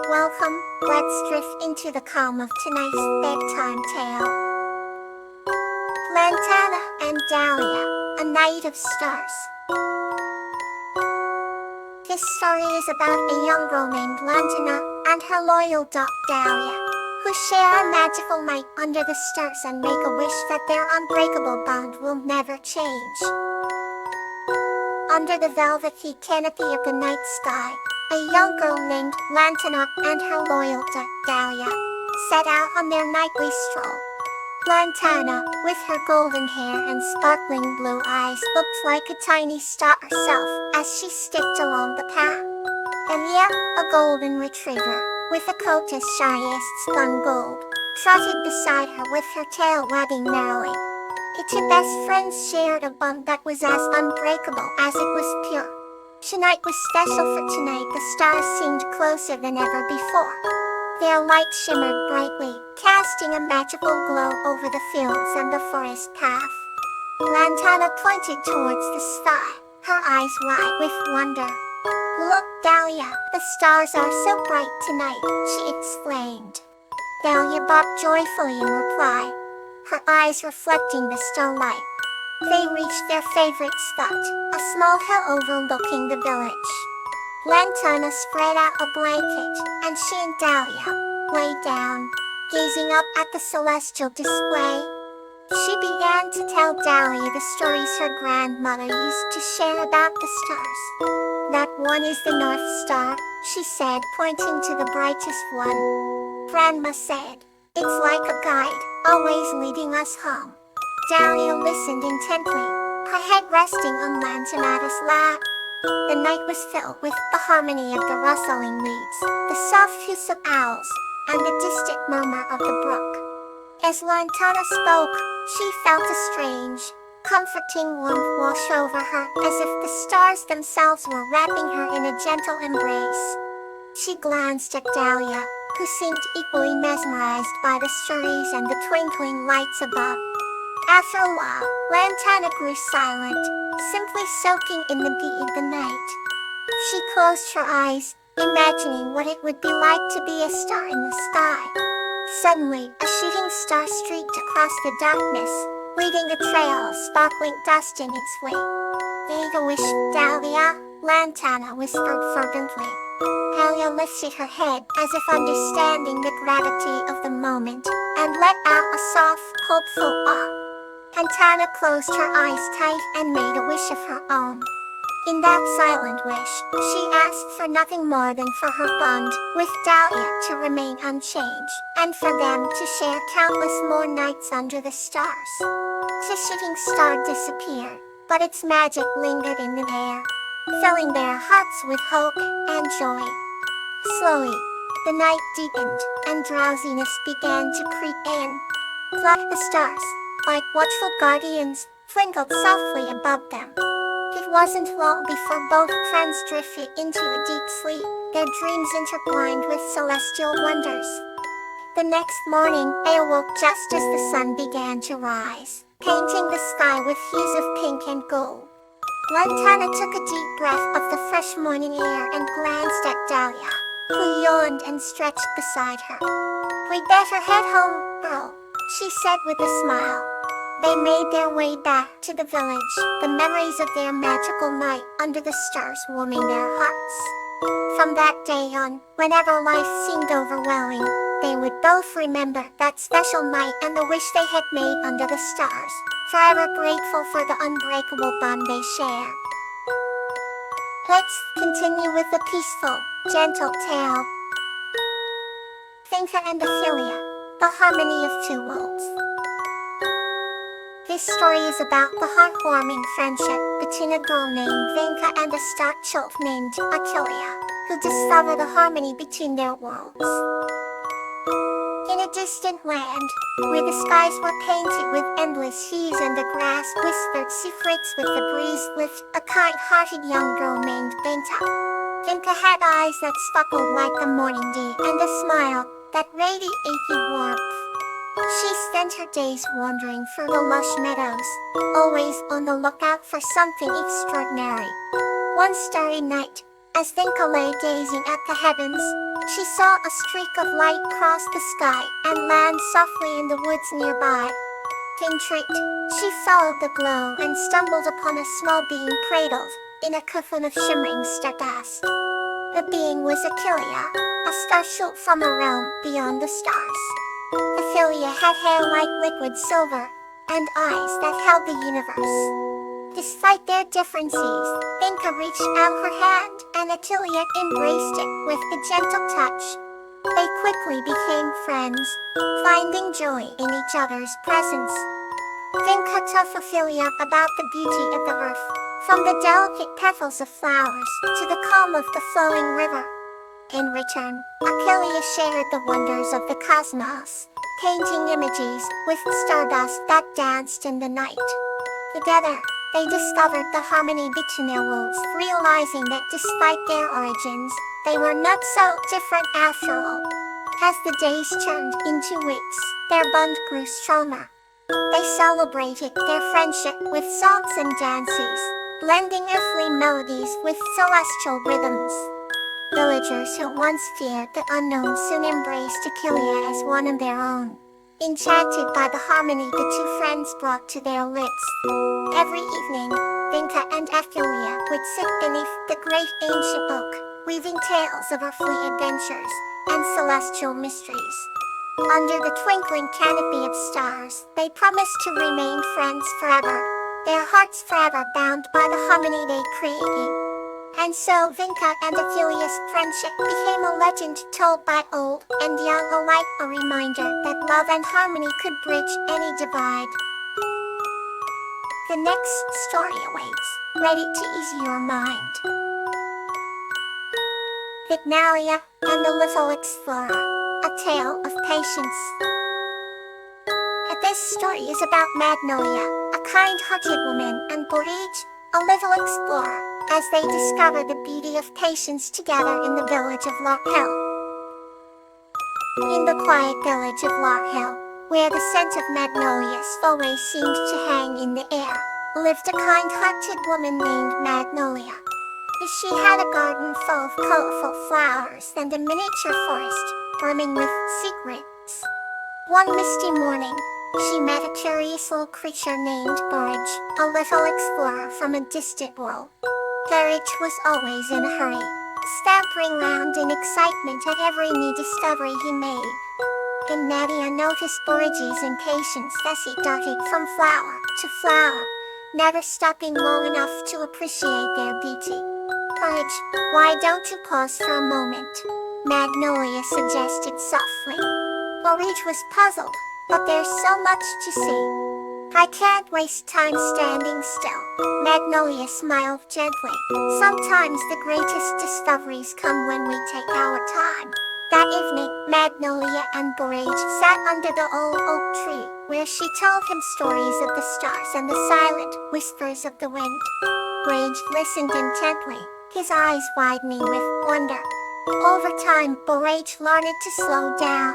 Welcome, let's drift into the calm of tonight's bedtime tale. Lantana and Dahlia, A Night of Stars. This story is about a young girl named Lantana and her loyal dog Dahlia, who share a magical night under the stars and make a wish that their unbreakable bond will never change. Under the velvety canopy of the night sky, a young girl named Lantana and her loyal dog Dahlia set out on their nightly stroll. Lantana, with her golden hair and sparkling blue eyes, looked like a tiny star herself as she skipped along the path. And yet, a golden retriever, with a coat as shiny as spun gold, trotted beside her with her tail wagging merrily. The two best friends shared a bond that was as unbreakable as it was pure. Tonight was special, for tonight the stars seemed closer than ever before. Their light shimmered brightly, casting a magical glow over the fields and the forest path. Lantana pointed towards the sky, her eyes wide with wonder. "Look, Dahlia, the stars are so bright tonight," she exclaimed. Dahlia barked joyfully in reply, her eyes reflecting the starlight. They reached their favorite spot, a small hill overlooking the village. Lantana spread out a blanket, and she and Dahlia lay down, gazing up at the celestial display. She began to tell Dahlia the stories her grandmother used to share about the stars. "That one is the North Star," she said, pointing to the brightest one. Grandma said, "It's like a guide, always leading us home." Dahlia listened intently, her head resting on Lantana's lap. The night was filled with the harmony of the rustling leaves, the soft hiss of owls, and the distant murmur of the brook. As Lantana spoke, she felt a strange, comforting warmth wash over her, as if the stars themselves were wrapping her in a gentle embrace. She glanced at Dahlia, who seemed equally mesmerized by the stories and the twinkling lights above. After a while, Lantana grew silent, simply soaking in the beauty of the night. She closed her eyes, imagining what it would be like to be a star in the sky. Suddenly, a shooting star streaked across the darkness, leaving a trail of sparkling dust in its wake. "Make a wish, Dahlia," Lantana whispered fervently. Dahlia lifted her head as if understanding the gravity of the moment, and let out a soft, hopeful ah. Lantana closed her eyes tight and made a wish of her own. In that silent wish, she asked for nothing more than for her bond with Dahlia to remain unchanged, and for them to share countless more nights under the stars. The shooting star disappeared, but its magic lingered in the air, filling their hearts with hope and joy. Slowly, the night deepened, and drowsiness began to creep in. The stars, like watchful guardians, twinkled softly above them. It wasn't long before both friends drifted into a deep sleep, their dreams intertwined with celestial wonders. The next morning, they awoke just as the sun began to rise, painting the sky with hues of pink and gold. Lantana took a deep breath of the fresh morning air and glanced at Dahlia, who yawned and stretched beside her. "We'd better head home, girl," she said with a smile. They made their way back to the village, the memories of their magical night under the stars warming their hearts. From that day on, whenever life seemed overwhelming, they would both remember that special night and the wish they had made under the stars, forever grateful for the unbreakable bond they shared. Let's continue with the peaceful, gentle tale. Vinka and Ophelia, The Harmony of Two Worlds. This story is about the heartwarming friendship between a girl named Vinka and a star child named Ophelia, who discover the harmony between their worlds. In a distant land, where the skies were painted with endless hues and the grass whispered secrets with the breeze, lived a kind-hearted young girl named Vinka. Vinka had eyes that sparkled like the morning dew and a smile that radiated warmth. She spent her days wandering through the lush meadows, always on the lookout for something extraordinary. One starry night, As Vinka lay gazing at the heavens, she saw a streak of light cross the sky and land softly in the woods nearby. Intrigued, she followed the glow and stumbled upon a small being cradled in a coffin of shimmering stardust. The being was Achillea, a starshoot from a realm beyond the stars. Achillea had hair like liquid silver and eyes that held the universe. Despite their differences, Vinka reached out her hand and Achillea embraced it with a gentle touch. They quickly became friends, finding joy in each other's presence. Vinka taught Achillea about the beauty of the earth, from the delicate petals of flowers to the calm of the flowing river. In return, Achillea shared the wonders of the cosmos, painting images with stardust that danced in the night. Together, they discovered the harmony between their worlds, realizing that despite their origins, they were not so different after all. As the days turned into weeks, their bond grew stronger. They celebrated their friendship with songs and dances, blending earthly melodies with celestial rhythms. Villagers who once feared the unknown soon embraced Achillea as one of their own, enchanted by the harmony the two friends brought to their lips. Every evening, Vinka and Achillea would sit beneath the great ancient oak, weaving tales of earthly adventures and celestial mysteries. Under the twinkling canopy of stars, they promised to remain friends forever, their hearts forever bound by the harmony they created. And so Vinka and Achillea's friendship became a legend told by old and young alike, a reminder that love and harmony could bridge any divide. The next story awaits, ready to ease your mind. Magnolia and the Little Explorer, a tale of patience. This story is about Magnolia, a kind-hearted woman, and Borage, a little explorer, as they discover the beauty of patience together in the village of Lochhill. In the quiet village of Lochhill, where the scent of magnolias always seemed to hang in the air, lived a kind-hearted woman named Magnolia. She had a garden full of colorful flowers and a miniature forest brimming with secrets. One misty morning, she met a curious little creature named Borage, a little explorer from a distant world. Borage was always in a hurry, stamping round in excitement at every new discovery he made. And Nadia noticed Borage's impatience as he darted from flower to flower, never stopping long enough to appreciate their beauty. "Borage, why don't you pause for a moment?" Magnolia suggested softly. Borage was puzzled, but there's so much to see. "I can't waste time standing still," Magnolia smiled gently. "Sometimes the greatest discoveries come when we take our time." That evening, Magnolia and Borage sat under the old oak tree, where she told him stories of the stars and the silent whispers of the wind. Borage listened intently, his eyes widening with wonder. Over time, Borage learned to slow down.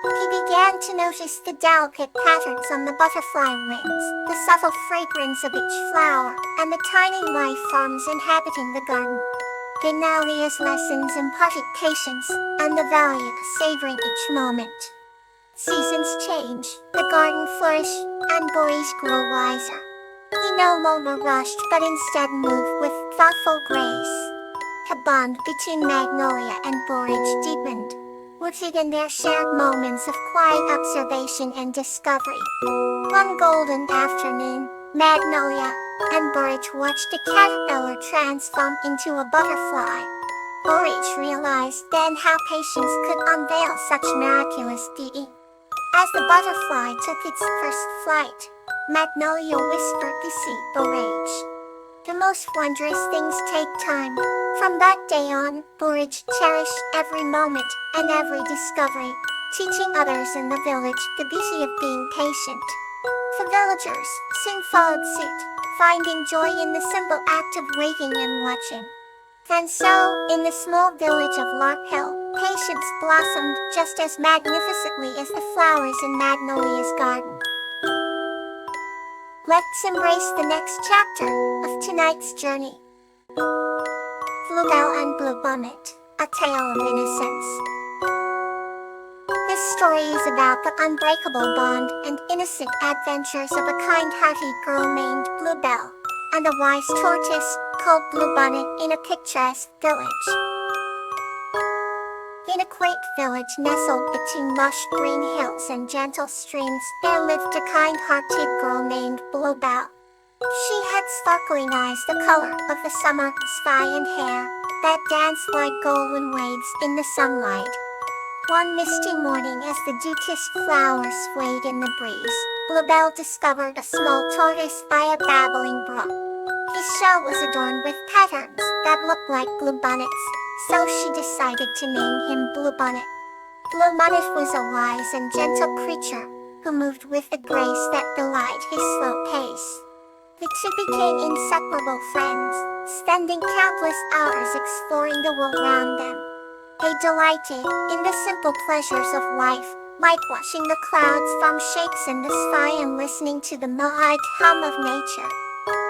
He began to notice the delicate patterns on the butterfly wings, the subtle fragrance of each flower, and the tiny life forms inhabiting the garden. Magnolia's lessons imparted patience and the value of savoring each moment. Seasons change, the garden flourished, and Borage grew wiser. He no longer rushed but instead moved with thoughtful grace. The bond between Magnolia and Borage deepened, rooted in their shared moments of quiet observation and discovery. One golden afternoon, Magnolia and Borage watched a caterpillar transform into a butterfly. Borage realized then how patience could unveil such miraculous beauty. As the butterfly took its first flight, Magnolia whispered to see Borage, "The most wondrous things take time." From that day on, Borage cherished every moment and every discovery, teaching others in the village the beauty of being patient. The villagers soon followed suit, finding joy in the simple act of waiting and watching. And so, in the small village of Lochhill, patience blossomed just as magnificently as the flowers in Magnolia's garden. Let's embrace the next chapter of tonight's journey. Bluebell and Bluebonnet, A Tale of Innocence. This story is about the unbreakable bond and innocent adventures of a kind-hearted girl named Bluebell and a wise tortoise called Bluebonnet in a picturesque village. In a quaint village nestled between lush green hills and gentle streams, there lived a kind-hearted girl named Bluebell. She had sparkling eyes the color of the summer sky and hair that danced like golden waves in the sunlight. One misty morning, as the dew-kissed flowers swayed in the breeze, Bluebell discovered a small tortoise by a babbling brook. His shell was adorned with patterns that looked like bluebonnets, so she decided to name him Bluebonnet. Bluebonnet was a wise and gentle creature who moved with a grace that belied his slow pace. The two became inseparable friends, spending countless hours exploring the world around them. They delighted in the simple pleasures of life, like watching the clouds form shapes in the sky and listening to the melodic hum of nature.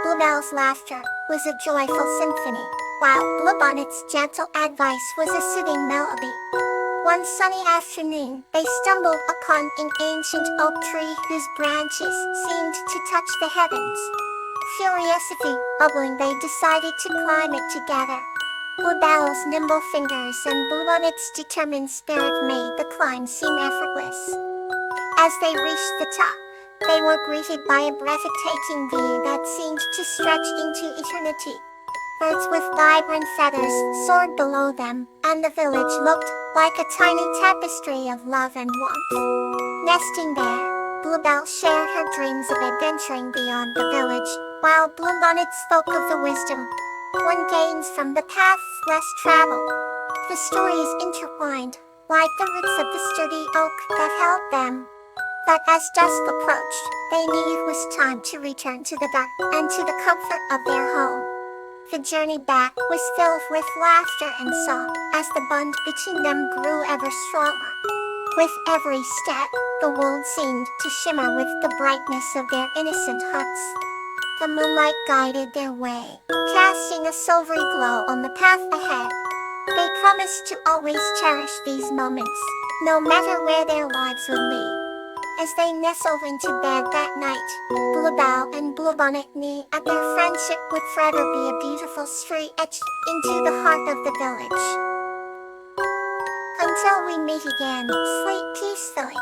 Bluebell's laughter was a joyful symphony, while Bluebonnet's gentle advice was a soothing melody. One sunny afternoon, they stumbled upon an ancient oak tree whose branches seemed to touch the heavens. Curiosity bubbling, they decided to climb it together. Bluebell's nimble fingers and Bluebonnet's determined spirit made the climb seem effortless. As they reached the top, they were greeted by a breathtaking view that seemed to stretch into eternity. Birds with vibrant feathers soared below them, and the village looked like a tiny tapestry of love and warmth. Nesting there, Bluebell shared her dreams of adventuring beyond the village, while Bluebonnet spoke of the wisdom one gains from the paths less traveled. The stories intertwined, like the roots of the sturdy oak that held them. But as dusk approached, they knew it was time to return to the dark and to the comfort of their home. The journey back was filled with laughter and song as the bond between them grew ever stronger. With every step, the world seemed to shimmer with the brightness of their innocent hearts. The moonlight guided their way, casting a silvery glow on the path ahead. They promised to always cherish these moments, no matter where their lives would lead. As they nestled into bed that night, Bluebell and Bluebonnet knew that their friendship would forever be a beautiful story etched into the heart of the village. Until we meet again, sleep peacefully.